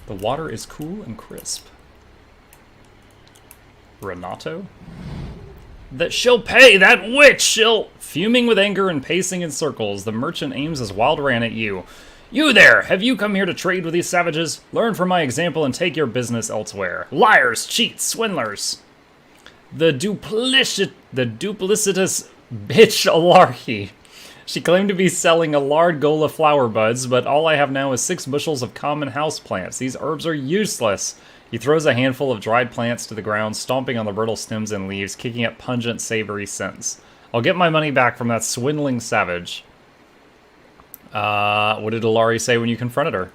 The water is cool and crisp. Renato? That she'll pay, that witch! She'll... Fuming with anger and pacing in circles, the merchant aims his wild ran at you. You there! Have you come here to trade with these savages? Learn from my example and take your business elsewhere. Liars, cheats, swindlers! The duplicitous bitch Alarhi. She claimed to be selling a large goal of flower buds, but all I have now is 6 bushels of common house plants. These herbs are useless. He throws a handful of dried plants to the ground, stomping on the brittle stems and leaves, kicking up pungent, savory scents. I'll get my money back from that swindling savage. What did Alari say when you confronted her?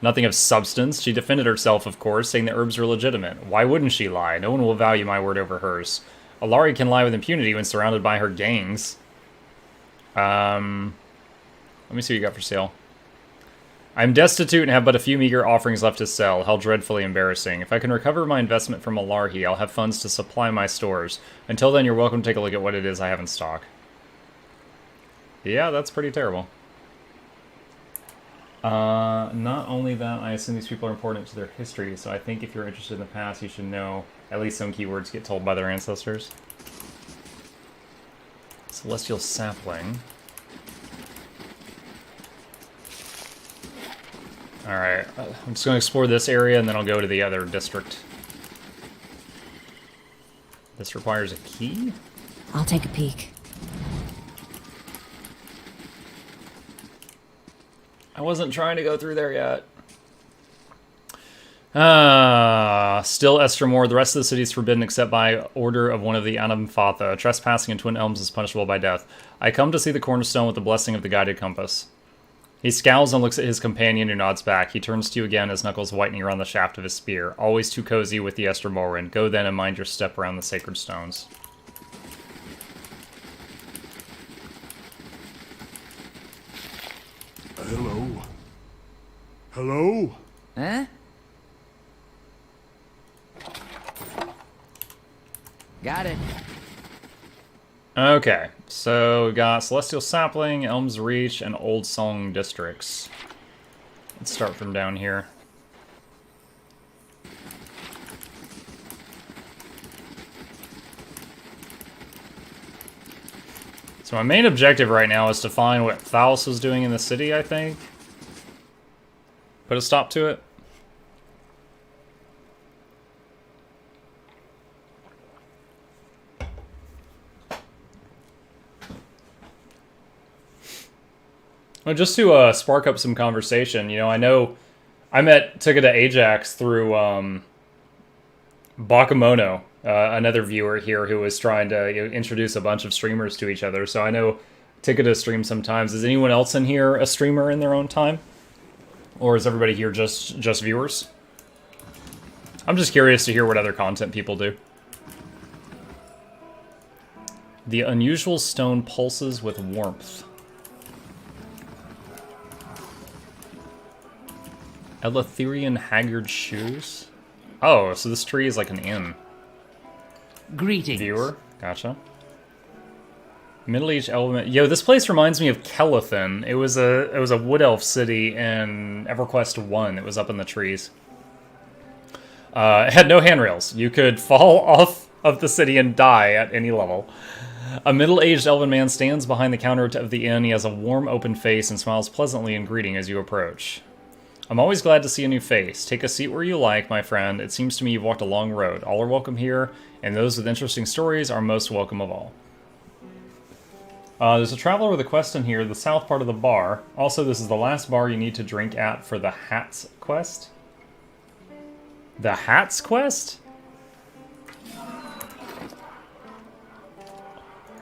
Nothing of substance. She defended herself, of course, saying the herbs were legitimate. Why wouldn't she lie? No one will value my word over hers. Alari can lie with impunity when surrounded by her gangs. Let me see what you got for sale. I'm destitute and have but a few meager offerings left to sell. How dreadfully embarrassing. If I can recover my investment from Alarhi, I'll have funds to supply my stores. Until then, you're welcome to take a look at what it is I have in stock. Yeah, that's pretty terrible. Not only that, I assume these people are important to their history, so I think if you're interested in the past, you should know at least some keywords get told by their ancestors. Celestial sapling. Alright, I'm just going to explore this area and then I'll go to the other district. This requires a key? I'll take a peek. I wasn't trying to go through there yet. Still Estermore. The rest of the city is forbidden except by order of one of the Anamfatha. Trespassing in Twin Elms is punishable by death. I come to see the cornerstone with the blessing of the guided compass. He scowls and looks at his companion who nods back. He turns to you again, his knuckles whitening around the shaft of his spear. Always too cozy with the Estermoran. Go then and mind your step around the sacred stones. Hello? Hello? Huh? Got it. Okay, so we got Celestial Sapling, Elm's Reach, and Old Song districts. Let's start from down here. So my main objective right now is to find what Thalos was doing in the city, I think. Put a stop to it. Well, just to spark up some conversation, you know, I know I met Tikeda Ajax through Bakemono, another viewer here who was trying to introduce a bunch of streamers to each other. So I know Tikeda streams sometimes. Is anyone else in here a streamer in their own time? Or is everybody here just viewers? I'm just curious to hear what other content people do. The unusual stone pulses with warmth. Eleutherian haggard shoes? Oh, so this tree is like an inn. Greetings. Viewer, gotcha. Middle-aged element. Yo, this place reminds me of Kelethin. It was a wood elf city in EverQuest 1. It was up in the trees. It had no handrails. You could fall off of the city and die at any level. A middle-aged elven man stands behind the counter of the inn. He has a warm, open face and smiles pleasantly in greeting as you approach. I'm always glad to see a new face. Take a seat where you like, my friend. It seems to me you've walked a long road. All are welcome here, and those with interesting stories are most welcome of all. There's a traveler with a quest in here, the south part of the bar. Also, this is the last bar you need to drink at for the Hats quest. The Hats quest?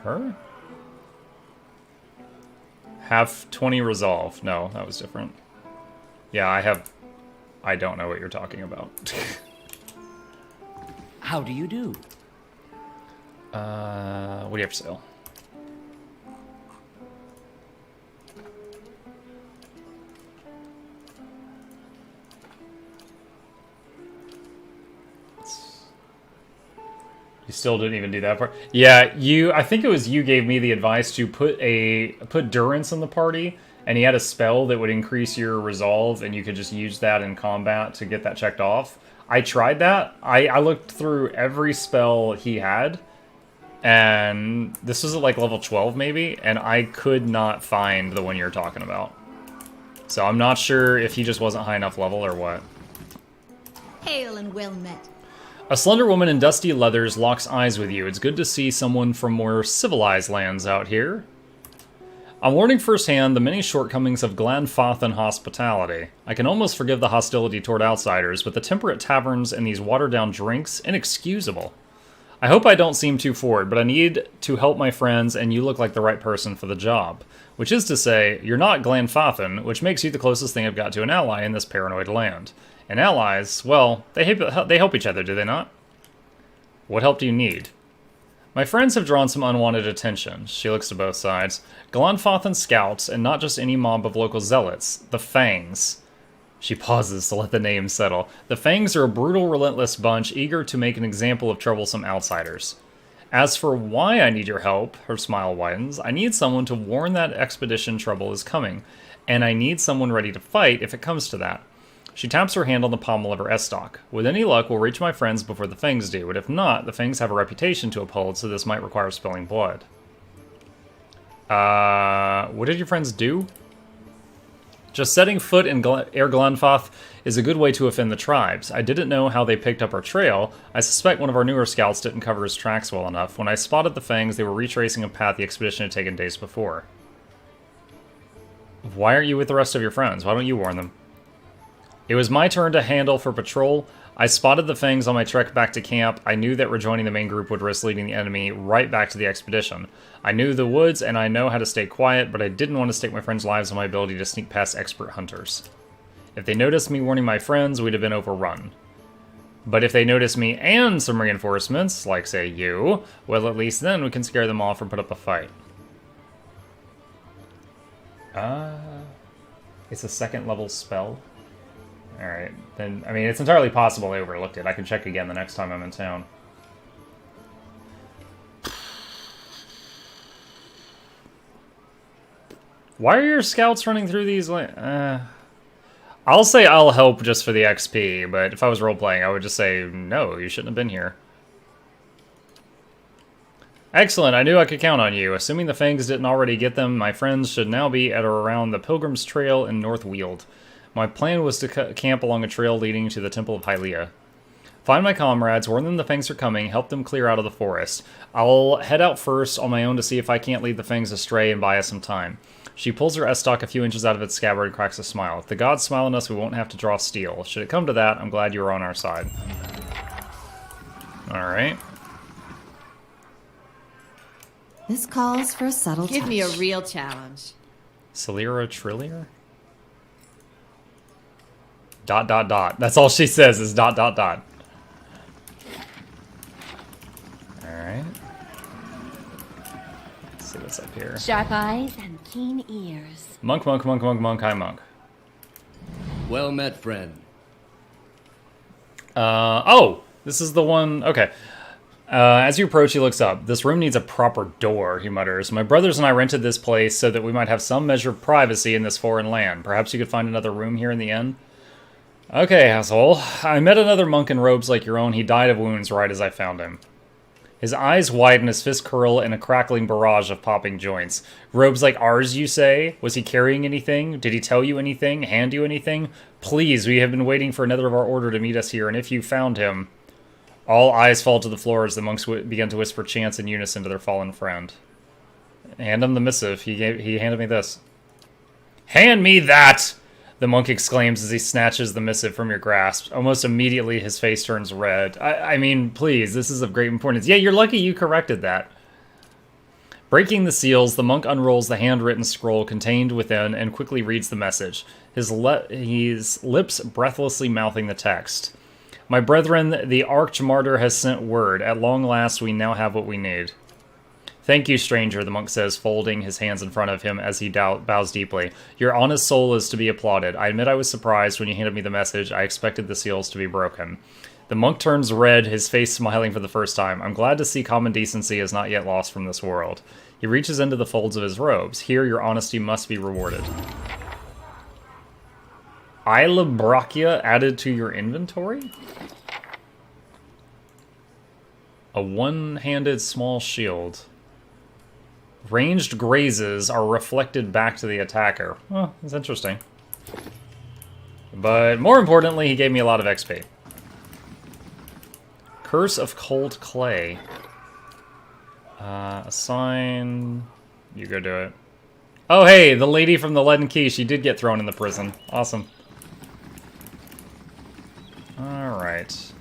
Her? Have 20 resolve. No, that was different. Yeah, I don't know what you're talking about. How do you do? What do you have for sale? You still didn't even do that part. Yeah, I think it was you gave me the advice to put Durance in the party and he had a spell that would increase your resolve, and you could just use that in combat to get that checked off. I tried that. I looked through every spell he had, and this was at like level 12 maybe, and I could not find the one you're talking about. So I'm not sure if he just wasn't high enough level or what. Hail and well met. A slender woman in dusty leathers locks eyes with you. It's good to see someone from more civilized lands out here. I'm learning firsthand the many shortcomings of Glanfathan hospitality. I can almost forgive the hostility toward outsiders, but the temperate taverns and these watered-down drinks, inexcusable. I hope I don't seem too forward, but I need to help my friends, and you look like the right person for the job. Which is to say, you're not Glanfathan, which makes you the closest thing I've got to an ally in this paranoid land. And allies, well, they help each other, do they not? What help do you need? My friends have drawn some unwanted attention. She looks to both sides. Glanfathan scouts, and not just any mob of local zealots. The Fangs. She pauses to let the name settle. The Fangs are a brutal, relentless bunch, eager to make an example of troublesome outsiders. As for why I need your help, her smile widens, I need someone to warn that expedition trouble is coming, and I need someone ready to fight if it comes to that. She taps her hand on the pommel of her estoc. With any luck, we'll reach my friends before the Fangs do, but if not, the Fangs have a reputation to uphold, so this might require spilling blood. What did your friends do? Just setting foot in Air Glanfath is a good way to offend the tribes. I didn't know how they picked up our trail. I suspect one of our newer scouts didn't cover his tracks well enough. When I spotted the Fangs, they were retracing a path the expedition had taken days before. Why aren't you with the rest of your friends? Why don't you warn them? It was my turn to handle for patrol. I spotted the Fangs on my trek back to camp. I knew that rejoining the main group would risk leading the enemy right back to the expedition. I knew the woods, and I know how to stay quiet, but I didn't want to stake my friends' lives on my ability to sneak past expert hunters. If they noticed me warning my friends, we'd have been overrun. But if they noticed me and some reinforcements, like, say, you, well, at least then we can scare them off or put up a fight. It's a second level spell? Alright, then, I mean, it's entirely possible I overlooked it. I can check again the next time I'm in town. Why are your scouts running through these I'll say I'll help just for the XP, but if I was role-playing, I would just say, no, you shouldn't have been here. Excellent, I knew I could count on you. Assuming the Fangs didn't already get them, my friends should now be at or around the Pilgrim's Trail in North Weald. My plan was to camp along a trail leading to the Temple of Hylia. Find my comrades, warn them the Fangs are coming, help them clear out of the forest. I'll head out first on my own to see if I can't lead the Fangs astray and buy us some time. She pulls her estoc a few inches out of its scabbard and cracks a smile. If the gods smile on us, we won't have to draw steel. Should it come to that, I'm glad you were on our side. Alright. This calls for a subtle touch. Give me a real challenge. Celera Trillier? ... That's all she says is ... Alright. Let's see what's up here. Sharp eyes and keen ears. Monk. Hi, monk. Well met, friend. Oh! This is the one... Okay. As you approach, he looks up. This room needs a proper door, he mutters. My brothers and I rented this place so that we might have some measure of privacy in this foreign land. Perhaps you could find another room here in the inn? Okay, asshole. I met another monk in robes like your own. He died of wounds right as I found him. His eyes widen, his fists curl in a crackling barrage of popping joints. Robes like ours, you say? Was he carrying anything? Did he tell you anything? Hand you anything? Please, we have been waiting for another of our order to meet us here, and if you found him... All eyes fall to the floor as the monks begin to whisper chants in unison to their fallen friend. Hand him the missive. He handed me this. Hand me that! The monk exclaims as he snatches the missive from your grasp. Almost immediately, his face turns red. I mean, please, this is of great importance. Yeah, you're lucky you corrected that. Breaking the seals, the monk unrolls the handwritten scroll contained within and quickly reads the message, his lips breathlessly mouthing the text. My brethren, the Archmartyr has sent word. At long last, we now have what we need. Thank you, stranger, the monk says, folding his hands in front of him as he bows deeply. Your honest soul is to be applauded. I admit I was surprised when you handed me the message. I expected the seals to be broken. The monk turns red, his face smiling for the first time. I'm glad to see common decency is not yet lost from this world. He reaches into the folds of his robes. Here, your honesty must be rewarded. Isla Brachia added to your inventory? A one-handed small shield. Ranged grazes are reflected back to the attacker. Oh, that's interesting. But more importantly, he gave me a lot of XP. Curse of Cold Clay. Assign... You go do it. Oh, hey, the lady from the Leaden Key. She did get thrown in the prison. Awesome. Alright.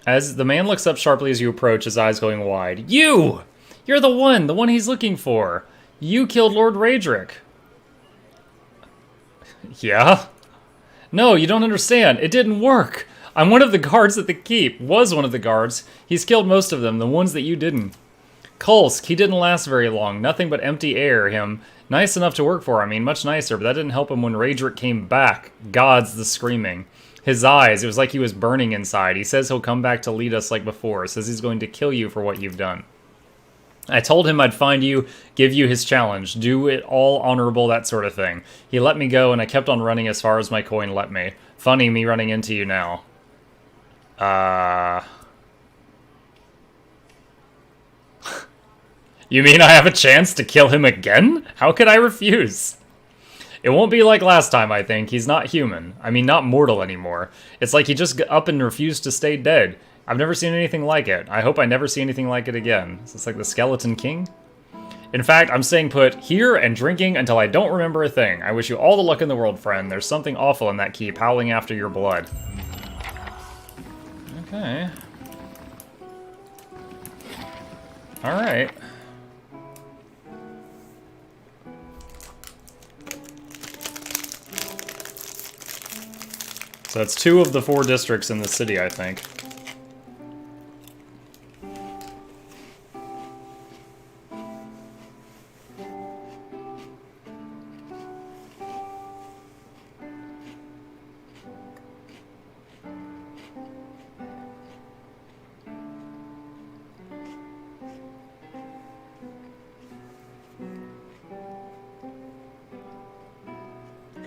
As the man looks up sharply as you approach, his eyes going wide. You! You're the one he's looking for. You killed Lord Raedric. Yeah? No, you don't understand. It didn't work. I'm one of the guards at the keep. Was one of the guards. He's killed most of them, the ones that you didn't. Kulsk, he didn't last very long. Nothing but empty air, him. Nice enough to work for, I mean, much nicer, but that didn't help him when Raedric came back. Gods, the screaming. His eyes, it was like he was burning inside. He says he'll come back to lead us like before. Says he's going to kill you for what you've done. I told him I'd find you, give you his challenge, do it all honorable, that sort of thing. He let me go, and I kept on running as far as my coin let me. Funny, me running into you now. You mean I have a chance to kill him again? How could I refuse? It won't be like last time, I think. He's not human. I mean, not mortal anymore. It's like he just got up and refused to stay dead. I've never seen anything like it. I hope I never see anything like it again. Is this like the Skeleton King? In fact, I'm staying put here and drinking until I don't remember a thing. I wish you all the luck in the world, friend. There's something awful in that keep howling after your blood. Okay. Alright. So that's 2 of the 4 districts in the city, I think.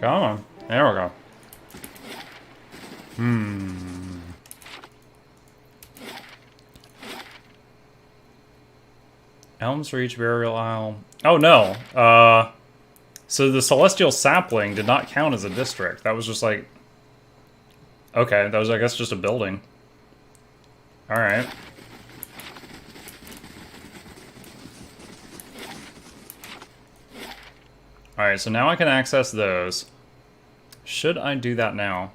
Come on. There we go. Elms Reach, Burial Isle. Oh, no. So the Celestial Sapling did not count as a district. That was just like... Okay, that was, I guess, just a building. Alright. Alright, so now I can access those. Should I do that now?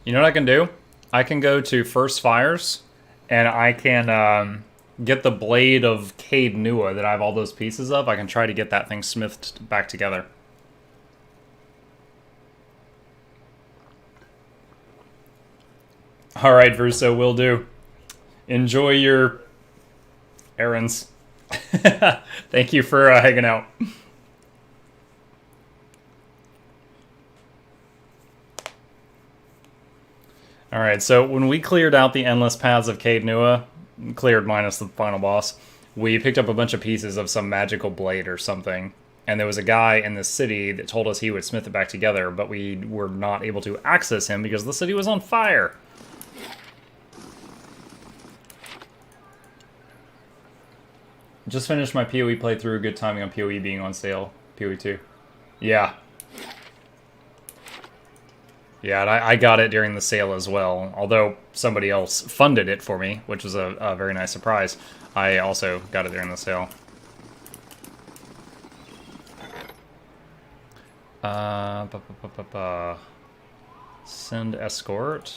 You know what I can do? I can go to First Fires, and I can get the Blade of Caed Nua that I have all those pieces of. I can try to get that thing smithed back together. Alright, Verso, will do. Enjoy your errands. Thank you for hanging out. Alright, so when we cleared out the endless paths of Caed Nua, cleared minus the final boss, we picked up a bunch of pieces of some magical blade or something. And there was a guy in the city that told us he would smith it back together, but we were not able to access him because the city was on fire. Just finished my PoE playthrough. Good timing on PoE being on sale. PoE 2. Yeah. Yeah, and I got it during the sale as well. Although somebody else funded it for me, which was a very nice surprise. I also got it during the sale. Send escort.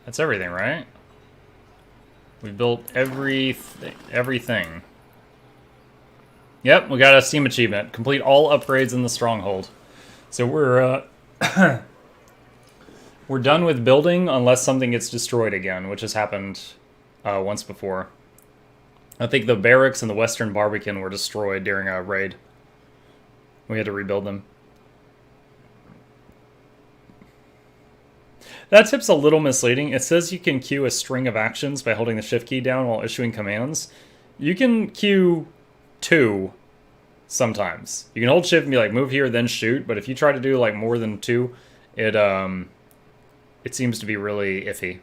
That's everything, right? We built everything. Yep, we got a Steam achievement. Complete all upgrades in the Stronghold. So we're We're done with building unless something gets destroyed again, which has happened once before. I think the barracks and the Western Barbican were destroyed during a raid. We had to rebuild them. That tip's a little misleading. It says you can queue a string of actions by holding the shift key down while issuing commands. You can queue 2 sometimes. You can hold shift and be like, move here, then shoot. But if you try to do like more than 2, it seems to be really iffy.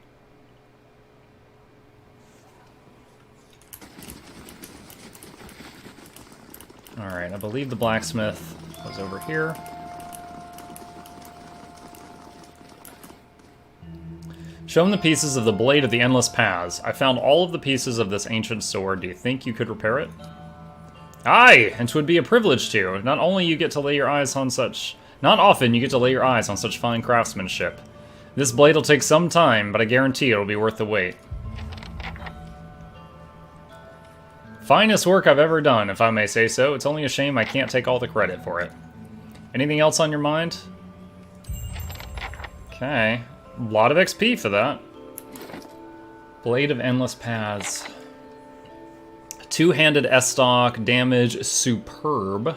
Alright, I believe the blacksmith was over here. Show him the pieces of the Blade of the Endless Paths. I found all of the pieces of this ancient sword. Do you think you could repair it? Aye, and 'twould be a privilege to. Not only you get to lay your eyes on such... Not often you get to lay your eyes on such fine craftsmanship. This blade will take some time, but I guarantee it'll be worth the wait. Finest work I've ever done, if I may say so. It's only a shame I can't take all the credit for it. Anything else on your mind? Okay. A lot of XP for that. Blade of Endless Paths. Two-handed S-stock, damage superb.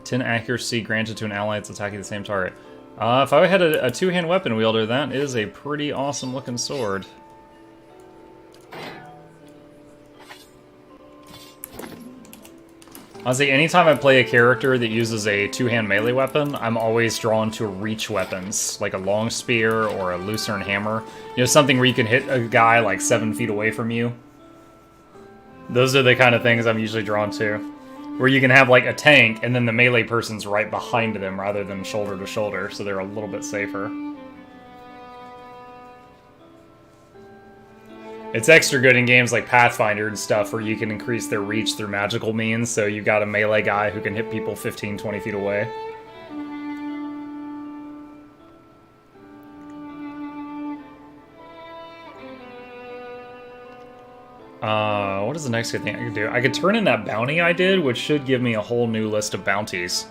10 accuracy granted to an ally that's attacking the same target. If I had a two-hand weapon wielder, that is a pretty awesome looking sword. Honestly, anytime I play a character that uses a two-hand melee weapon, I'm always drawn to reach weapons, like a long spear or a lucerne hammer. You know, something where you can hit a guy like 7 feet away from you. Those are the kind of things I'm usually drawn to. Where you can have like a tank and then the melee person's right behind them rather than shoulder to shoulder, so they're a little bit safer. It's extra good in games like Pathfinder and stuff where you can increase their reach through magical means, so you've got a melee guy who can hit people 15, 20 feet away. What is the next good thing I could do? I could turn in that bounty I did, which should give me a whole new list of bounties.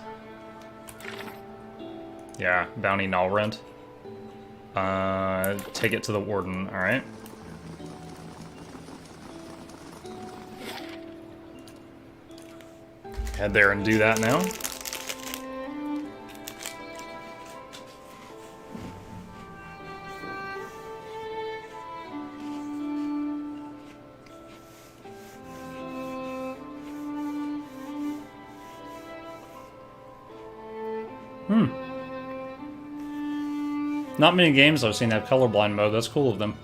Yeah, bounty Nullrend. Take it to the warden, alright. Head there and do that now. Not many games I've seen have colorblind mode. That's cool of them.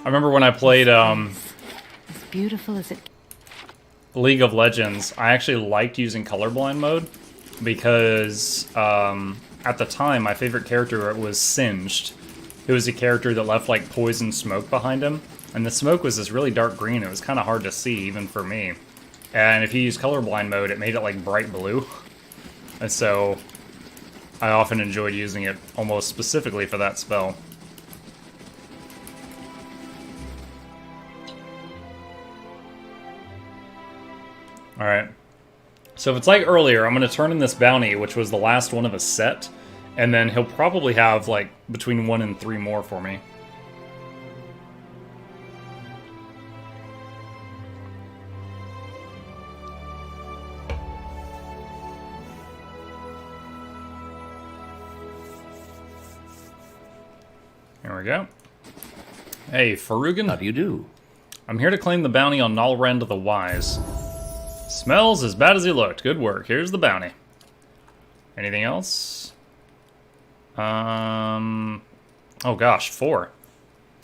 I remember when I played As beautiful as it. League of Legends, I actually liked using colorblind mode because at the time my favorite character was Singed. It was a character that left like poison smoke behind him, and the smoke was this really dark green. It was kind of hard to see even for me. And if you use colorblind mode, it made it like bright blue. And so I often enjoyed using it almost specifically for that spell. Alright. So if it's like earlier, I'm going to turn in this bounty, which was the last one of a set, and then he'll probably have like between 1 and 3 more for me. There we go. Hey, Farugan. How do you do? I'm here to claim the bounty on Nullrend the Wise. Smells as bad as he looked. Good work. Here's the bounty. Anything else? Oh gosh, 4.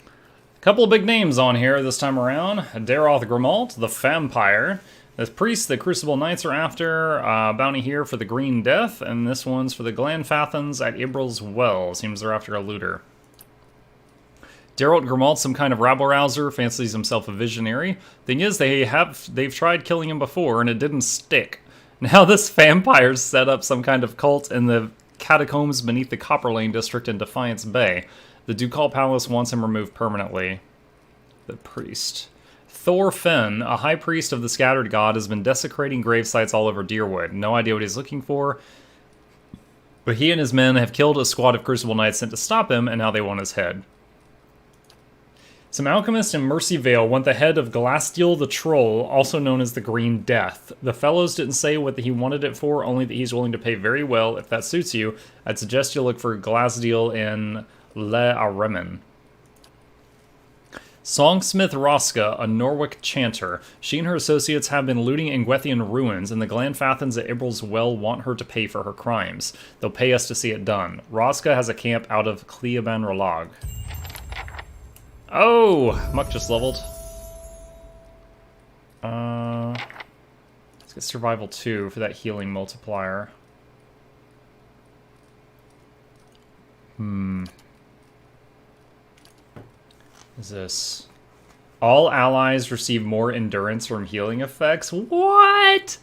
A couple of big names on here this time around. Daroth Grimalt, the Vampire. The priest the Crucible Knights are after. Bounty here for the Green Death, and this one's for the Glanfathans at Ibril's Well. Seems they're after a looter. Daroth Grimalt's some kind of rabble-rouser, fancies himself a visionary. Thing is, they've tried killing him before, and it didn't stick. Now this vampire's set up some kind of cult in the catacombs beneath the Copper Lane district in Defiance Bay. The Ducal Palace wants him removed permanently. The priest. Thor Finn, a high priest of the Scattered God, has been desecrating grave sites all over Deerwood. No idea what he's looking for, but he and his men have killed a squad of Crucible Knights sent to stop him, and now they want his head. Some alchemists in Mercy Vale want the head of Glasssteel the Troll, also known as the Green Death. The fellows didn't say what he wanted it for, only that he's willing to pay very well. If that suits you, I'd suggest you look for Glasssteel in Le Aremen. Songsmith Roska, a Norwick chanter. She and her associates have been looting Ingwethian ruins, and the Glanfathans at Ibral's Well want her to pay for her crimes. They'll pay us to see it done. Roska has a camp out of Cleoban Ralag. Oh! Muck just leveled. Let's get Survival 2 for that healing multiplier. Is this... All allies receive more endurance from healing effects? What?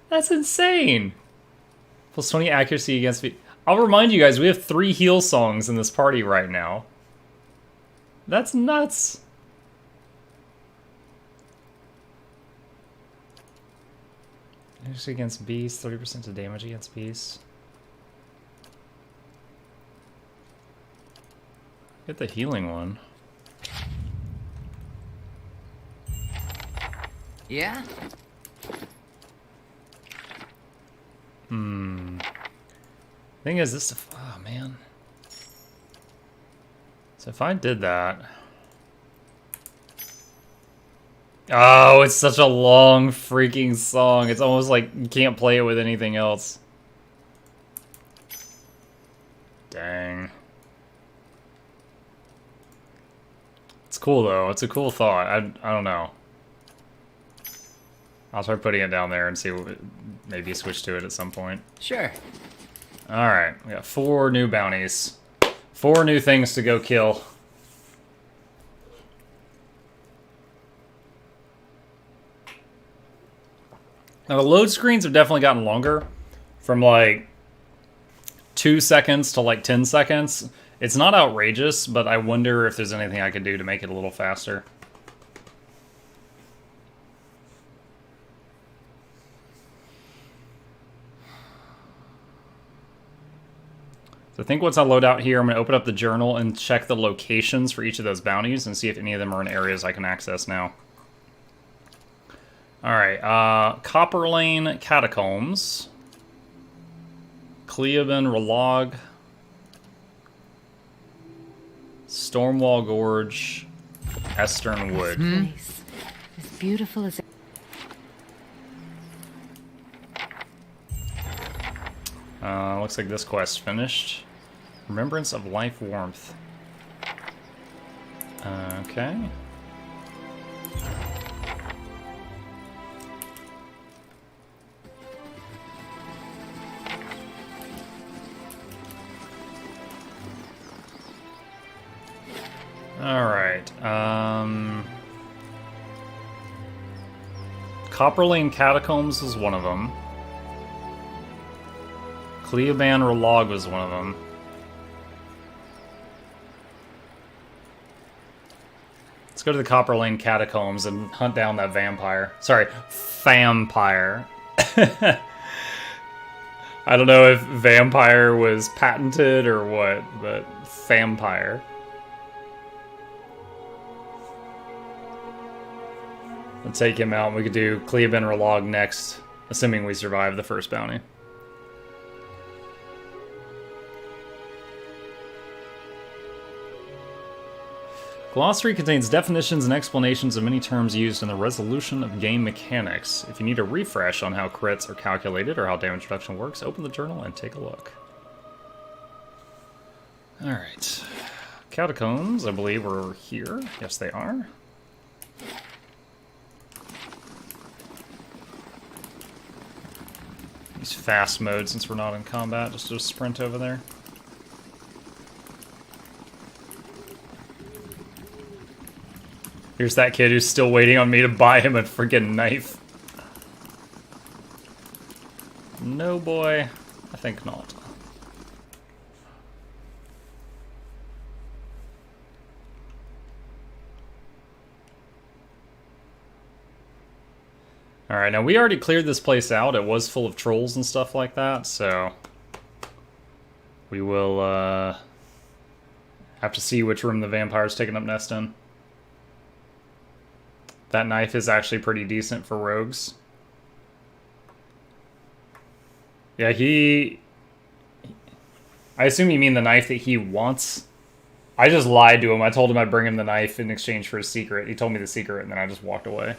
That's insane! Plus 20 accuracy against me. I'll remind you guys, we have 3 heal songs in this party right now. That's nuts! Accuracy against beasts, 30% of damage against beasts. Get the healing one. Yeah? Thing is, this... Oh, man. So if I did that... Oh, it's such a long freaking song. It's almost like you can't play it with anything else. Dang. It's cool, though. It's a cool thought. I don't know. I'll try putting it down there and see what, maybe switch to it at some point. Sure. Alright, we got 4 new bounties. 4 new things to go kill. Now the load screens have definitely gotten longer. From like 2 seconds to like 10 seconds. It's not outrageous, but I wonder if there's anything I could do to make it a little faster. So I think once I load out here, I'm going to open up the journal and check the locations for each of those bounties and see if any of them are in areas I can access now. Alright, Copper Lane Catacombs. Cleoban Ralag. Stormwall Gorge. Estern Wood. Nice. As beautiful as it. Looks like this quest finished. Remembrance of Life Warmth. Okay. Alright, Copper Lane Catacombs was one of them. Cleoban Ralag was one of them. Let's go to the Copper Lane Catacombs and hunt down that vampire. Sorry, vampire. I don't know if vampire was patented or what, but vampire. We'll take him out and we could do Cleoban Ralag next, assuming we survive the first bounty. Glossary contains definitions and explanations of many terms used in the resolution of game mechanics. If you need a refresh on how crits are calculated or how damage reduction works, open the journal and take a look. Alright. Catacombs, I believe, are here. Yes, they are. Use fast mode since we're not in combat, just to sprint over there. Here's that kid who's still waiting on me to buy him a freaking knife. No, boy. I think not. Alright, now we already cleared this place out. It was full of trolls and stuff like that, so... we will, have to see which room the vampire's taking up nest in. That knife is actually pretty decent for rogues. Yeah, I assume you mean the knife that he wants. I just lied to him. I told him I'd bring him the knife in exchange for a secret. He told me the secret, and then I just walked away.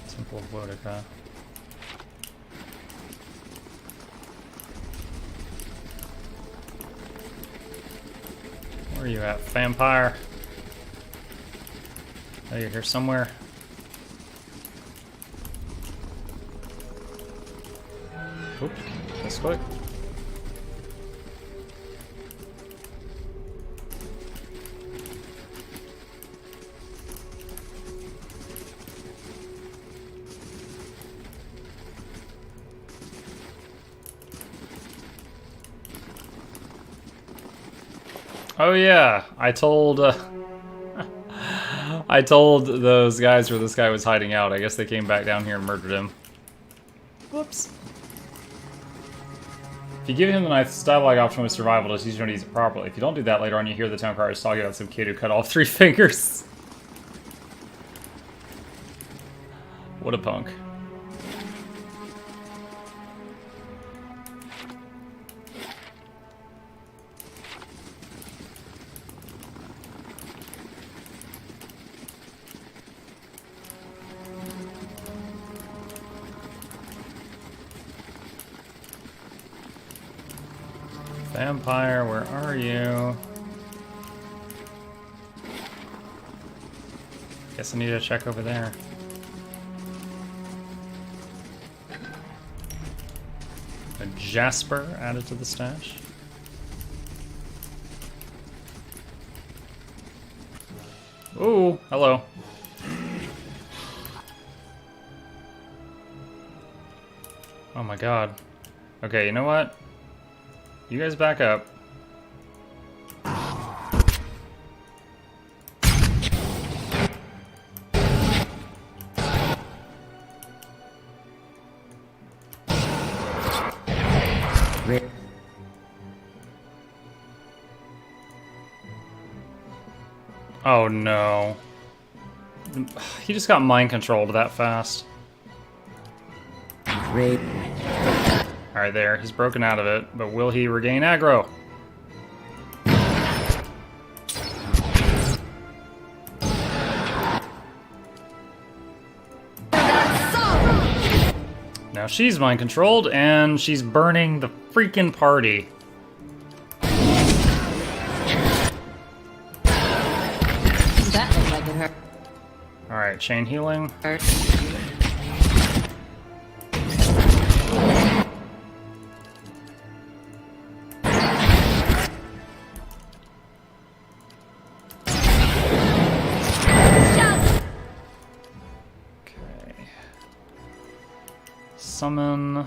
Simple Vodka. Where are you at, vampire? Oh, you're here somewhere. Oop, this quick. Oh yeah, I told I told those guys where this guy was hiding out. I guess they came back down here and murdered him. Whoops. If you give him the knife, the dialogue option with survival, just use it to use it properly. If you don't do that, later on you hear the town criers talking about some kid who cut off 3 fingers. What a punk. Vampire, where are you? Guess I need to check over there. A Jasper added to the stash. Ooh, hello. Oh my god. Okay, you know what? You guys back up. Oh no. He just got mind controlled that fast. Alright, there. He's broken out of it, but will he regain aggro? Now she's mind controlled, and she's burning the freaking party. That looked like it hurt. Alright, chain healing. Summon.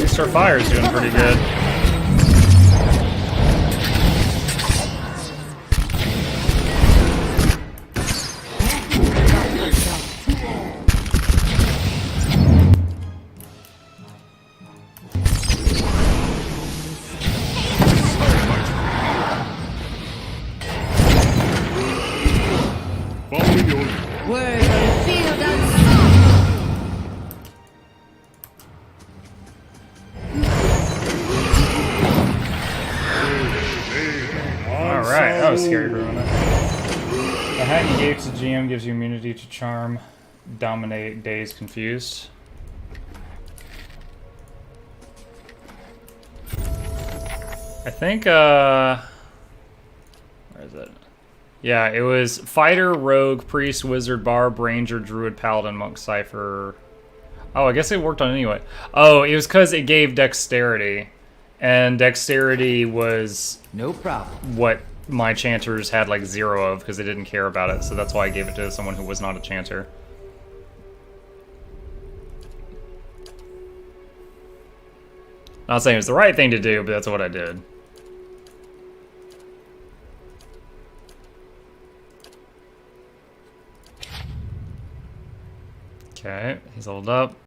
Star Fire's doing pretty good. That was scary for a minute. The hat you gave to GM gives you immunity to charm, dominate, daze, confused. I think, where is it? Yeah, it was fighter, rogue, priest, wizard, barb, ranger, druid, paladin, monk, cipher. Oh, I guess it worked on anyway. Oh, it was because it gave dexterity. And dexterity was No problem. what my chanters had like 0 of because they didn't care about it, so that's why I gave it to someone who was not a chanter. Not saying it was the right thing to do, but that's what I did. Okay, he's leveled up.